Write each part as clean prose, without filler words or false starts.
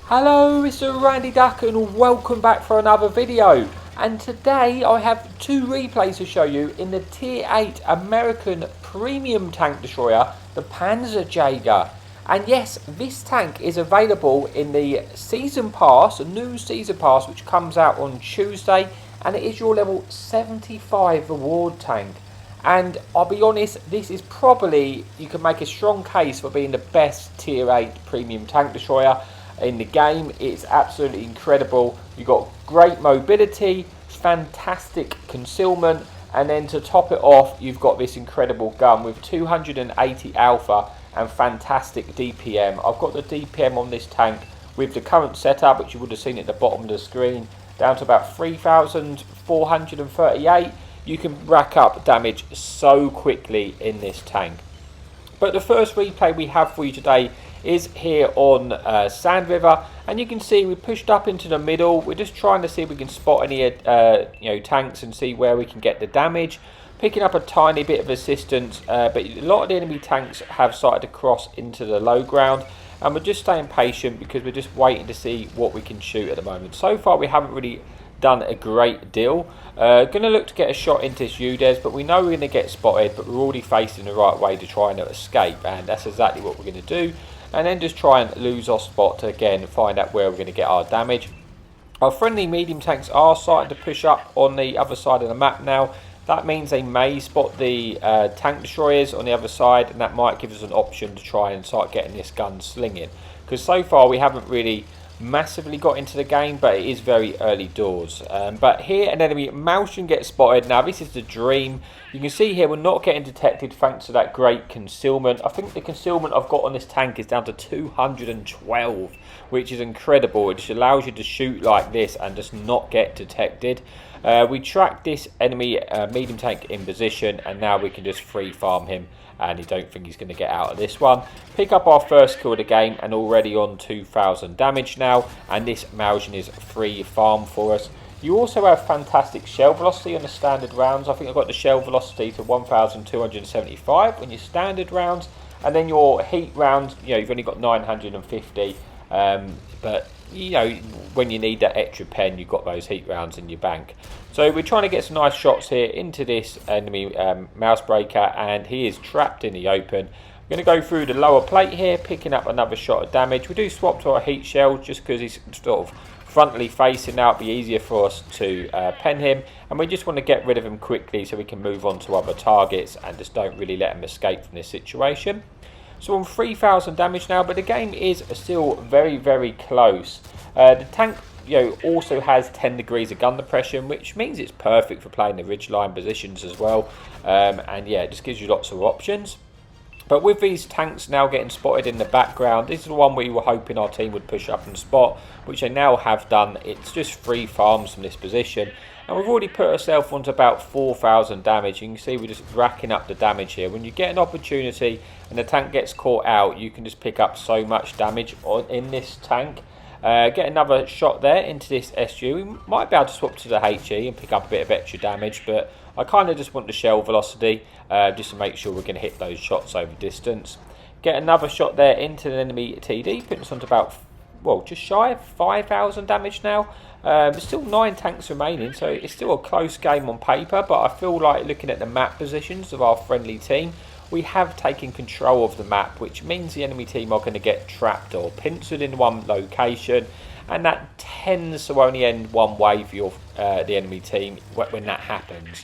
Hello, it's Randy Duck and welcome back for another video. And today I have two replays to show you in the Tier 8 American Premium Tank Destroyer, the Panserjager. And yes, this tank is available in the Season Pass, a new Season Pass which comes out on Tuesday. And it is your level 75 reward tank. And I'll be honest, this is probably, you can make a strong case for being the best Tier 8 Premium Tank Destroyer in the game. It's absolutely incredible. You've got great mobility, fantastic concealment, and then to top it off, you've got this incredible gun with 280 alpha and fantastic DPM. I've got the DPM on this tank with the current setup, which you would have seen at the bottom of the screen, down to about 3,438. You can rack up damage so quickly in this tank. But the first replay we have for you today is here on Sand River, and you can see we pushed up into the middle. We're just trying to see if we can spot any tanks and see where we can get the damage, picking up a tiny bit of assistance, but a lot of the enemy tanks have started to cross into the low ground, and we're just staying patient because we're just waiting to see what we can shoot at the moment. So far we haven't really done a great deal. Going to look to get a shot into this UDES, but we know we're going to get spotted, but we're already facing the right way to try and escape, and that's exactly what we're going to do. And then just try and lose our spot to again find out where we're going to get our damage. Our friendly medium tanks are starting to push up on the other side of the map now. That means they may spot the tank destroyers on the other side, and that might give us an option to try and start getting this gun slinging. Because so far we haven't really massively got into the game, but it is very early doors. But here an enemy Malshin gets spotted. Now this is the dream. You can see here we're not getting detected thanks to that great concealment. I think the concealment I've got on this tank is down to 212, which is incredible. It just allows you to shoot like this and just not get detected. We tracked this enemy medium tank in position, and now we can just free farm him, and I don't think he's going to get out of this one. Pick up our first kill of the game, and already on 2,000 damage now, and this Malshin is free farm for us. You also have fantastic shell velocity on the standard rounds. I think I've got the shell velocity to 1,275 on your standard rounds, and then your heat rounds, you've only got 950, but when you need that extra pen, you've got those heat rounds in your bank. So we're trying to get some nice shots here into this enemy mouse breaker, and he is trapped in the open. I'm going to go through the lower plate here, picking up another shot of damage. We do swap to our heat shell just because he's sort of frontally facing now. It'd be easier for us to pen him, and we just want to get rid of him quickly so we can move on to other targets and just don't really let him escape from this situation. So on 3,000 damage now, but the game is still very, very close. The tank also has 10 degrees of gun depression, which means it's perfect for playing the ridgeline positions as well. And yeah, it just gives you lots of options. But with these tanks now getting spotted in the background, this is the one we were hoping our team would push up and spot, which they now have done. It's just free farms from this position. And we've already put ourselves onto about 4,000 damage. You can see we're just racking up the damage here. When you get an opportunity and the tank gets caught out, you can just pick up so much damage in this tank. Get another shot there into this SU. We might be able to swap to the HE and pick up a bit of extra damage, but I kind of just want the shell velocity just to make sure we're going to hit those shots over distance. Get another shot there into the enemy TD, putting us onto about, well, just shy of 5,000 damage now. There's still 9 tanks remaining, so it's still a close game on paper, but I feel like looking at the map positions of our friendly team, we have taken control of the map, which means the enemy team are going to get trapped or pincered in one location, and that tends to only end one way for the enemy team when that happens.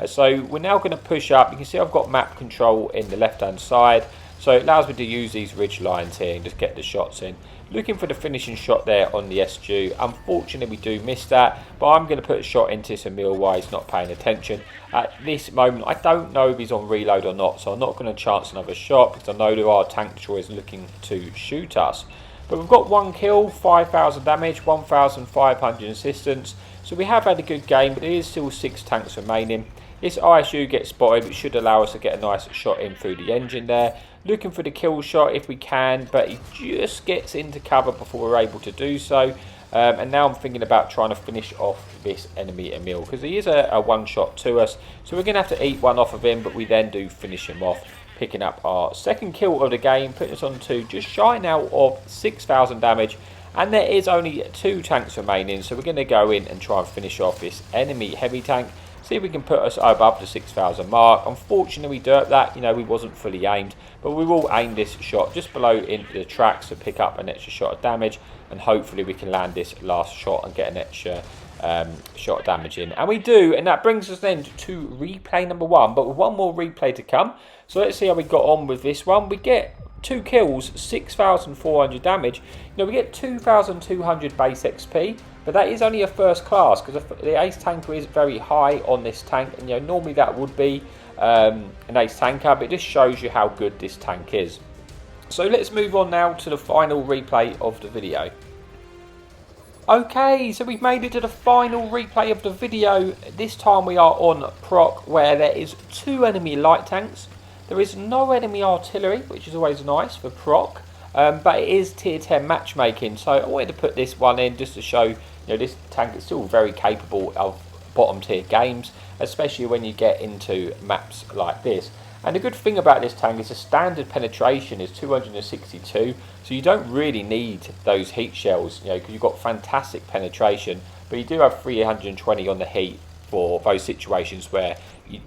So we're now going to push up. You can see I've got map control in the left hand side, so it allows me to use these ridge lines here and just get the shots in. Looking for the finishing shot there on the SG. Unfortunately, we do miss that, but I'm going to put a shot into Samil while he's not paying attention. At this moment, I don't know if he's on reload or not, so I'm not going to chance another shot because I know there are tank destroyers looking to shoot us. But we've got 1 kill, 5,000 damage, 1,500 assistance. So we have had a good game, but there is still 6 tanks remaining. This ISU gets spotted, which should allow us to get a nice shot in through the engine there. Looking for the kill shot if we can, but he just gets into cover before we're able to do so. And now I'm thinking about trying to finish off this enemy Emil, because he is a one shot to us. So we're going to have to eat one off of him, but we then do finish him off, picking up our second kill of the game, putting us on to just shy now of 6,000 damage And there is only 2 tanks remaining, so we're going to go in and try and finish off this enemy heavy tank. See if we can put us above the 6,000 mark. Unfortunately, we derped that. You know, we wasn't fully aimed, but we will aim this shot just below into the tracks to pick up an extra shot of damage, and hopefully we can land this last shot and get an extra shot of damage in. And we do, and that brings us then to replay number 1, but with one more replay to come. So let's see how we got on with this one. We get 2 kills, 6,400 damage. You know, we get 2,200 base XP, but that is only a first class, because the ace tanker is very high on this tank, and you know, normally that would be an ace tanker, but it just shows you how good this tank is. So let's move on now to the final replay of the video. Okay, so we've made it to the final replay of the video. This time we are on proc, where there is 2 enemy light tanks. There is no enemy artillery, which is always nice for proc, but it is tier 10 matchmaking. So I wanted to put this one in just to show, you know, this tank is still very capable of bottom tier games, especially when you get into maps like this. And the good thing about this tank is the standard penetration is 262, so you don't really need those heat shells, you know, because you've got fantastic penetration, but you do have 320 on the heat for those situations where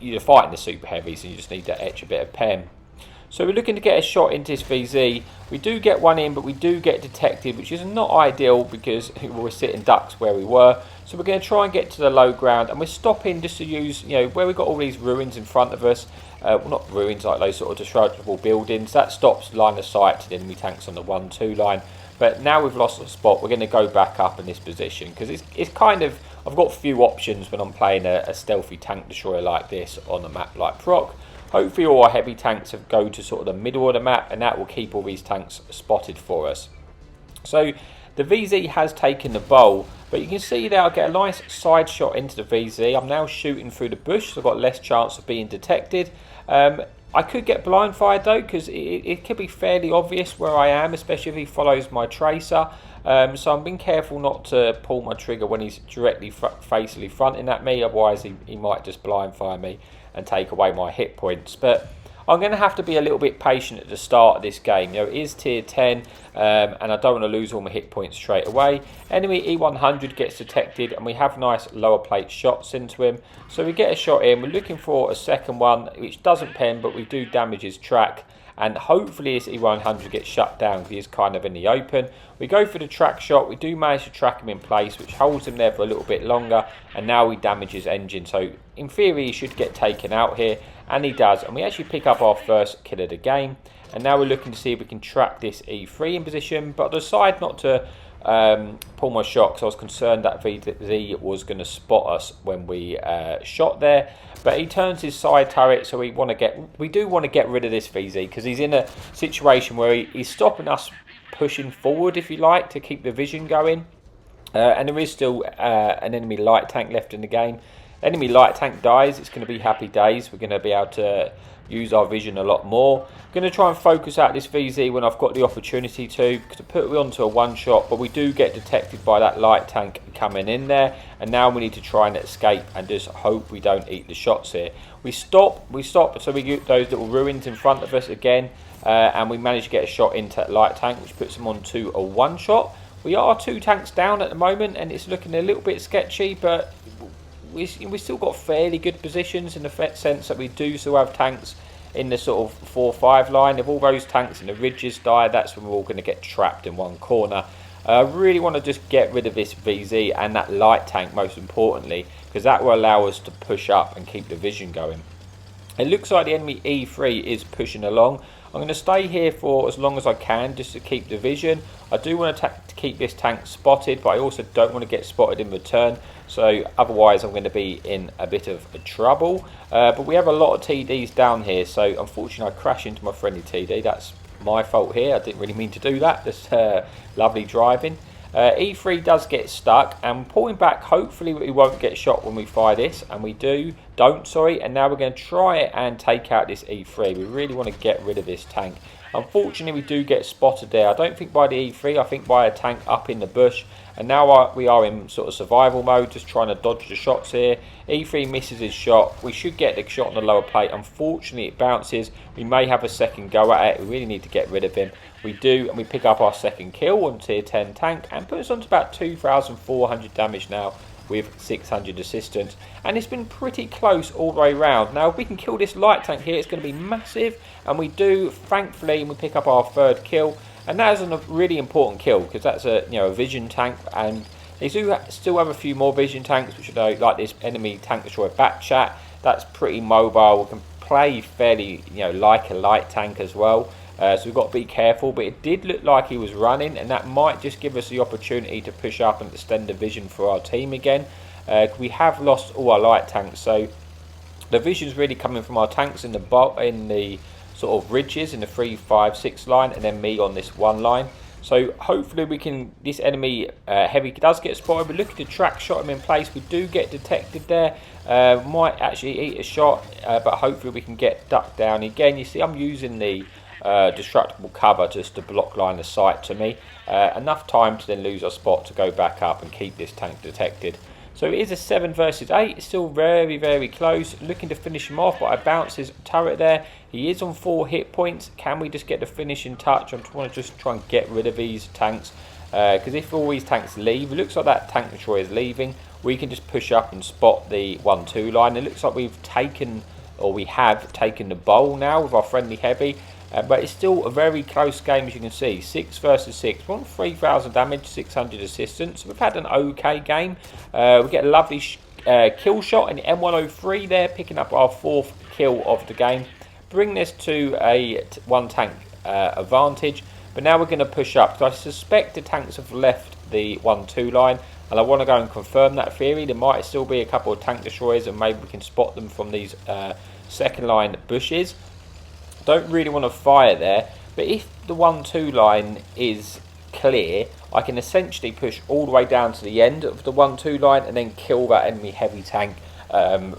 you're fighting the super heavies and you just need that extra bit of pen. So we're looking to get a shot into this VZ. We do get one in, but we do get detected, which is not ideal because we're sitting ducks where we were. So we're going to try and get to the low ground, and we're stopping just to use, you know, where we've got all these ruins in front of us. Well, not ruins, like those sort of destructible buildings. That stops line of sight to the enemy tanks on the 1-2 line. But now we've lost the spot, we're going to go back up in this position, because it's kind of, I've got few options when I'm playing a stealthy tank destroyer like this on a map like proc. Hopefully all our heavy tanks go to sort of the middle of the map, and that will keep all these tanks spotted for us. So the VZ has taken the bowl, but you can see there I get a nice side shot into the VZ. I'm now shooting through the bush, so I've got less chance of being detected. I could get blind fired though, because it could be fairly obvious where I am, especially if he follows my tracer. So I'm being careful not to pull my trigger when he's directly facing fronting at me, otherwise he might just blind fire me and take away my hit points. But I'm going to have to be a little bit patient at the start of this game. You know, it is tier 10, and I don't want to lose all my hit points straight away. Enemy E100 gets detected, and we have nice lower plate shots into him. So we get a shot in. We're looking for a second one, which doesn't pen, but we do damage his track. And hopefully this E100 gets shut down because he is kind of in the open. We go for the track shot. We do manage to track him in place, which holds him there for a little bit longer. And now we damage his engine. So in theory, he should get taken out here. And he does. And we actually pick up our first kill of the game. And now we're looking to see if we can track this E3 in position. But I decided not to pull my shot because I was concerned that VZ was going to spot us when we shot there. But he turns his side turret, so we do want to get rid of this VZ because he's in a situation where he's stopping us pushing forward, if you like, to keep the vision going. And there is still an enemy light tank left in the game. Enemy light tank dies, it's going to be happy days. We're going to be able to use our vision a lot more. I'm going to try and focus out this VZ when I've got the opportunity to put it onto a one shot, but we do get detected by that light tank coming in there, and now we need to try and escape and just hope we don't eat the shots here. We stop, so we get those little ruins in front of us again, and we manage to get a shot into that light tank, which puts them onto a one shot. We are 2 tanks down at the moment, and it's looking a little bit sketchy, but we still got fairly good positions in the sense that we do still have tanks in the sort of 4-5 line. If all those tanks in the ridges die, that's when we're all going to get trapped in one corner. I really want to just get rid of this VZ and that light tank most importantly, because that will allow us to push up and keep the vision going. It looks like the enemy E3 is pushing along. I'm going to stay here for as long as I can just to keep the vision. I do want to keep this tank spotted, but I also don't want to get spotted in return. So otherwise I'm going to be in a bit of trouble. But we have a lot of TDs down here. So unfortunately I crash into my friendly TD. That's my fault here. I didn't really mean to do that. Just lovely driving. E3 does get stuck, and pulling back, hopefully we won't get shot when we fire this, and we don't, sorry. And now we're going to try and take out this E3. We really want to get rid of this tank. Unfortunately we do get spotted there. I don't think by the E3, I think by a tank up in the bush. And now we are in sort of survival mode, just trying to dodge the shots here. E3 misses his shot. We should get the shot on the lower plate. Unfortunately it bounces. We may have a second go at it. We really need to get rid of him. We do, and we pick up our second kill on tier 10 tank and put us on to about 2,400 damage now with 600 assistance. And it's been pretty close all the way around. Now, if we can kill this light tank here, it's going to be massive. And we do, thankfully, and we pick up our third kill. And that is a really important kill because that's a a vision tank. And they do still have a few more vision tanks, which are like this enemy tank destroyer Bat Chat. That's pretty mobile. We can play fairly, like a light tank as well. So we've got to be careful, but it did look like he was running, and that might just give us the opportunity to push up and extend the vision for our team again. We have lost all our light tanks, so the vision's really coming from our tanks in the sort of ridges in the 3, 5, 6 line, and then me on this 1 line. So hopefully we can. This enemy heavy does get spotted. We're looking to track shot him in place. We do get detected there. Might actually eat a shot, but hopefully we can get ducked down again. You see, I'm using the destructible cover just to block line of sight to me. Enough time to then lose our spot to go back up and keep this tank detected. So it is a 7 versus 8. It's still very, very close. Looking to finish him off, but I bounce his turret there. He is on 4 hit points. Can we just get the finishing touch? I want to just try and get rid of these tanks. Because if all these tanks leave, it looks like that tank destroyer is leaving. We can just push up and spot the 1-2 line. It looks like we've taken, or we have taken the bowl now with our friendly heavy. But it's still a very close game, as you can see. 6 versus 6. We're on 3,000 damage, 600 assistance. We've had an okay game. We get a lovely kill shot in the M103 there, picking up our 4th kill of the game. Bring this to a 1 tank advantage. But now we're going to push up. So I suspect the tanks have left the 1-2 line. And I want to go and confirm that theory. There might still be a couple of tank destroyers, and maybe we can spot them from these second line bushes. Don't really want to fire there, but if the 1-2 line is clear, I can essentially push all the way down to the end of the 1-2 line and then kill that enemy heavy tank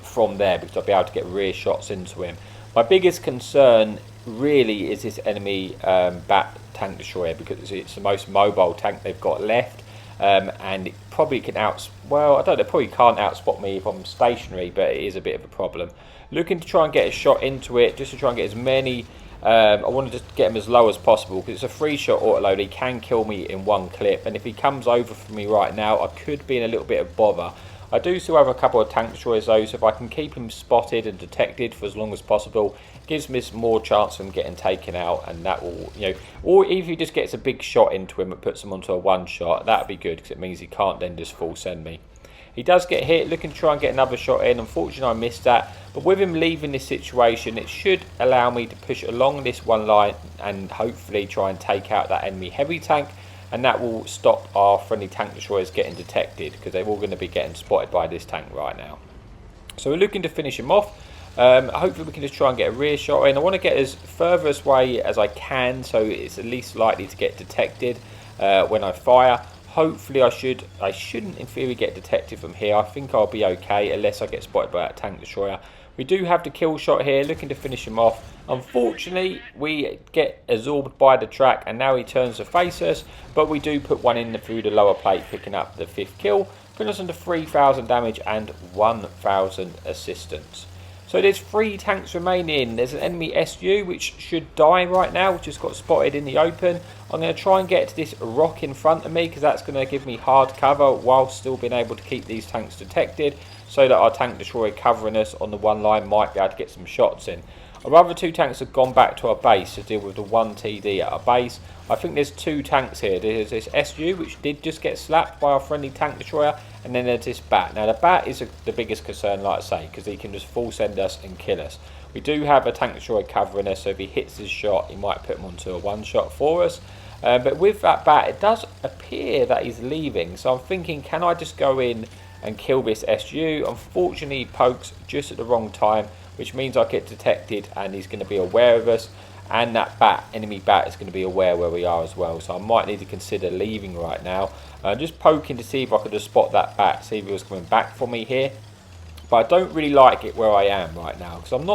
from there, because I'll be able to get rear shots into him. My biggest concern really is this enemy Bat tank destroyer, because it's the most mobile tank they've got left, and it probably can well, I don't know, probably can't outspot me if I'm stationary, but it is a bit of a problem. Looking to try and get a shot into it, just to try and get as many. I want to just get him as low as possible, because it's a 3-shot autoload. He can kill me in 1 clip, and if he comes over for me right now, I could be in a little bit of bother. I do still have a couple of tank destroyers though, so if I can keep him spotted and detected for as long as possible, gives me more chance of him getting taken out, and that will, or if he just gets a big shot into him and puts him onto a 1-shot, that'd be good, because it means he can't then just full send me. He does get hit, looking to try and get another shot in. Unfortunately, I missed that. But with him leaving this situation, it should allow me to push along this 1 line and hopefully try and take out that enemy heavy tank. And that will stop our friendly tank destroyers getting detected, because they're all going to be getting spotted by this tank right now. So we're looking to finish him off. Hopefully we can just try and get a rear shot in. I want to get as further away as I can, so it's at least likely to get detected when I fire. Hopefully I shouldn't in theory get detected from here. I think I'll be okay unless I get spotted by that tank destroyer. We do have the kill shot here, looking to finish him off. Unfortunately, we get absorbed by the track, and now he turns to face us. But we do put one in through the lower plate, picking up the 5th kill, putting us into 3,000 damage and 1,000 assistance. So there's 3 tanks remaining. There's an enemy SU which should die right now, which just got spotted in the open. I'm going to try and get to this rock in front of me, because that's going to give me hard cover while still being able to keep these tanks detected, so that our tank destroyer covering us on the 1 line might be able to get some shots in. Our other 2 tanks have gone back to our base to deal with the 1 TD at our base. I think there's 2 tanks here. There's this SU, which did just get slapped by our friendly tank destroyer, and then there's this Bat. Now the Bat is the biggest concern, like I say, because he can just full send us and kill us. We do have a tank destroyer covering us, so if he hits his shot, he might put him onto a 1-shot for us. But with that Bat, it does appear that he's leaving, so I'm thinking, can I just go in and kill this SU? Unfortunately, he pokes just at the wrong time, which means I get detected and he's going to be aware of us, and that enemy Bat is going to be aware where we are as well, so I might need to consider leaving right now. Just poking to see if I could just spot that Bat, see if he was coming back for me here. But I don't really like it where I am right now, because I'm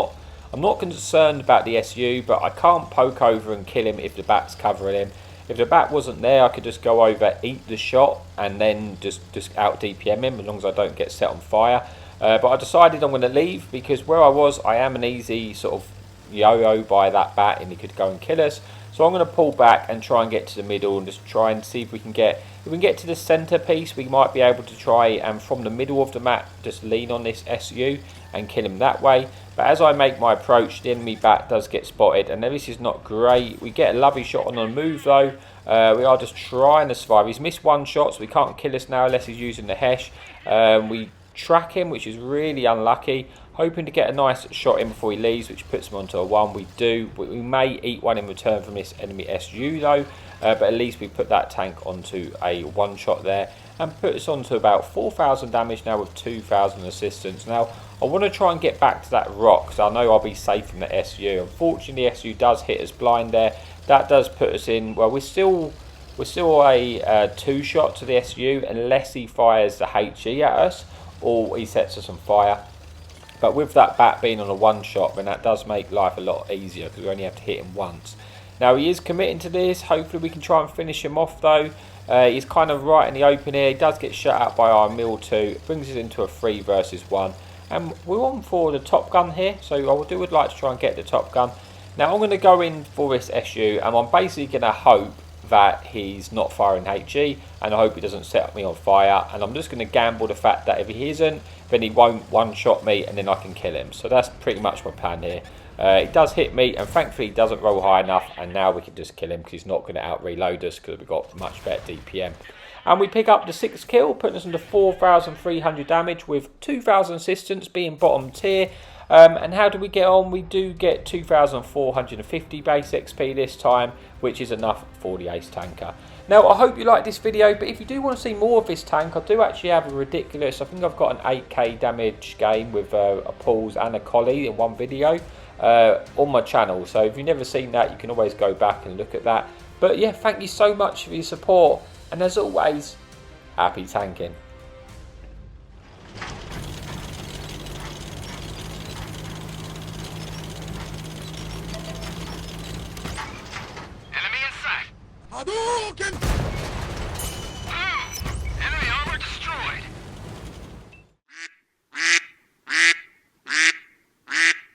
not concerned about the SU, but I can't poke over and kill him if the Bat's covering him. If the Bat wasn't there, I could just go over, eat the shot, and then just out DPM him, as long as I don't get set on fire. But I decided I'm going to leave, because where I was, I am an easy sort of yo-yo by that Bat, and he could go and kill us. So I'm going to pull back and try and get to the middle and just try and see if we can get, if we can get to the centre piece, we might be able to try and from the middle of the map just lean on this SU and kill him that way. But as I make my approach, the enemy bat does get spotted, and this is not great. We get a lovely shot on the move though. We are just trying to survive. He's missed one shot, so he can't kill us now unless he's using the Hesh. We track him, which is really unlucky. Hoping to get a nice shot in before he leaves, which puts him onto a 1. We do. We may eat one in return from this enemy SU though, but at least we put that tank onto a 1 shot there and put us onto about 4,000 damage now with 2,000 assistance. Now I want to try and get back to that rock, so I know I'll be safe from the SU. Unfortunately, the SU does hit us blind there. That does put us in. Well, we're still a 2 shot to the SU unless he fires the HE at us or he sets us on fire. But with that bat being on a 1 shot, then that does make life a lot easier because we only have to hit him once. Now he is committing to this. Hopefully we can try and finish him off though. He's kind of right in the open here. He does get shut out by our mill 2. It brings us into a 3 versus 1. And we're on for the top gun here. So I would like to try and get the top gun. Now I'm going to go in for this SU and I'm basically going to hope that he's not firing HE, and I hope he doesn't set me on fire, and I'm just going to gamble the fact that if he isn't, then he won't 1-shot me and then I can kill him. So that's pretty much my plan here. He does hit me, and thankfully he doesn't roll high enough, and now we can just kill him because he's not going to out reload us because we've got much better DPM. And we pick up the 6th kill, putting us into 4,300 damage with 2,000 assistance, being bottom tier. And how do we get on? We do get 2,450 base XP this time, which is enough for the ace tanker. Now I hope you liked this video, but if you do want to see more of this tank, I do actually have a ridiculous, I think I've got an 8k damage game with a pulse and a collie in one video on my channel. So if you've never seen that, you can always go back and look at that. But yeah, thank you so much for your support, and as always, happy tanking. Hadouken!